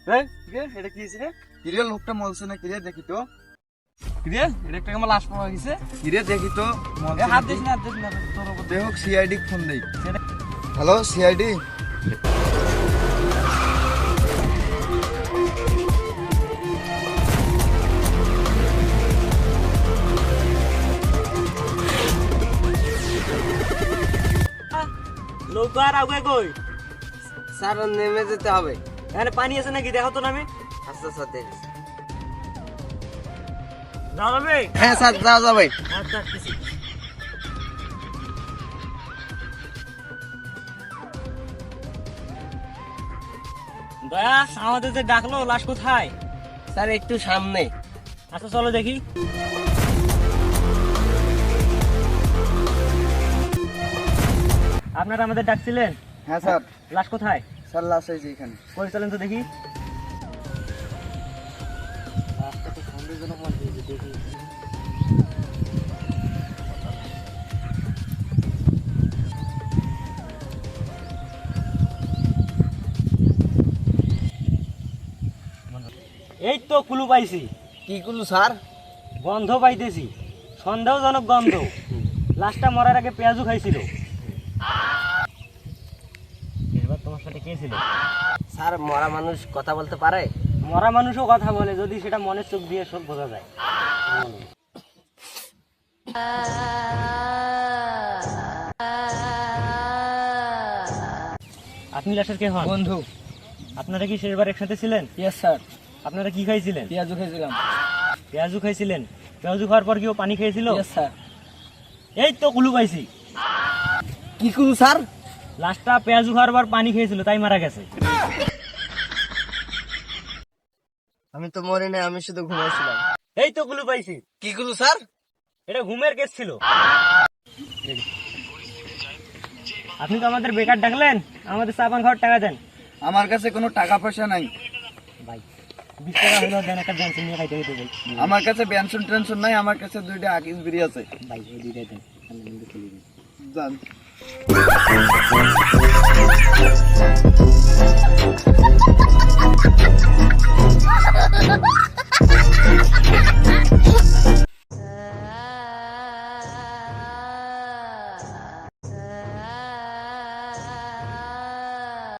এটা কি রে? কিরে লোকটা মলছে না কিরে দেখি তো। কিরে এটা একটা আমার লাশ পাওয়া গেছে। কিরে দেখি তো মলছে হাত নাকি? দিস না তোর উপর দেখ সিআইডি ফোন দেই। Hello CID. নৌকা আর আগে কই? স্যার নেমে যেতে হবে। এখানে পানি আছে নাকি দেখো তো নামে। আচ্ছা স্যার দেখছি। যাও যাবে? হ্যাঁ স্যার যাও যাবে। আচ্ছা কিছু দয়া আমাদের যে ডাকলো লাশ কোথায়? স্যার একটু সামনে। আচ্ছা চলো দেখি। আপনারা আমাদের ডাকছিলেন? হ্যাঁ স্যার। লাশ কোথায়? স্যার লাশ হয়েছে এখানে। কই চলেন তো দেখি। লাশটা তো সন্দেহজনক মনে হচ্ছে, দেখি। এই তো কুলু পাইছি। কি করলো স্যার? গন্ধ পাইতেছি, সন্দেহজনক গন্ধ। লাশটা মরার আগে পেঁয়াজু খাইছিল। এবার তোমার সাথে কে ছিল? স্যার মরা মানুষ কথা বলতে পারে? মরা মানুষও কথা বলে, যদি সেটা মনের চোখ দিয়ে সব বোঝা যায়। আপনি লাশের কে হন? বন্ধু। আপনারা কি শেষবার একসাথে ছিলেন? Yes sir. আপনারা কি খাইছিলেন? পেঁয়াজু খেয়েছিলাম। পেঁয়াজু খাইছিলেন? পেঁয়াজু খাওয়ার পর কি ও পানি খেয়েছিল? Yes sir. এই তো কুলু পাইছি। কি করলো স্যার? লাশটা পেঁয়াজু খাওয়ার পর পানি খেয়েছিল, তাই মারা গেছে। আমি তো মরি নাই, আমি শুধু ঘুমাইছিলাম। এই তো কুলু পাইছি। কি করলো স্যার? এটা ঘুমের কেস ছিল। আপনি তো আমাদের বেকার ডাকলেন, আমাদের চা পান খাওয়ার টাকা দেন। আমার কাছে কোনো টাকা পয়সা নাই। ভাই 20 টাকা হলেও দেন, একটা ব্যাংক নিয়ে খাইতে হইতে বল। আমার কাছে বেনশন টেনশন নাই, আমার কাছে দুইটা আকিস বিড়ি আছে। ভাই ওই দুইটাই দেন, আমি কিন্তু খেলি না। জান।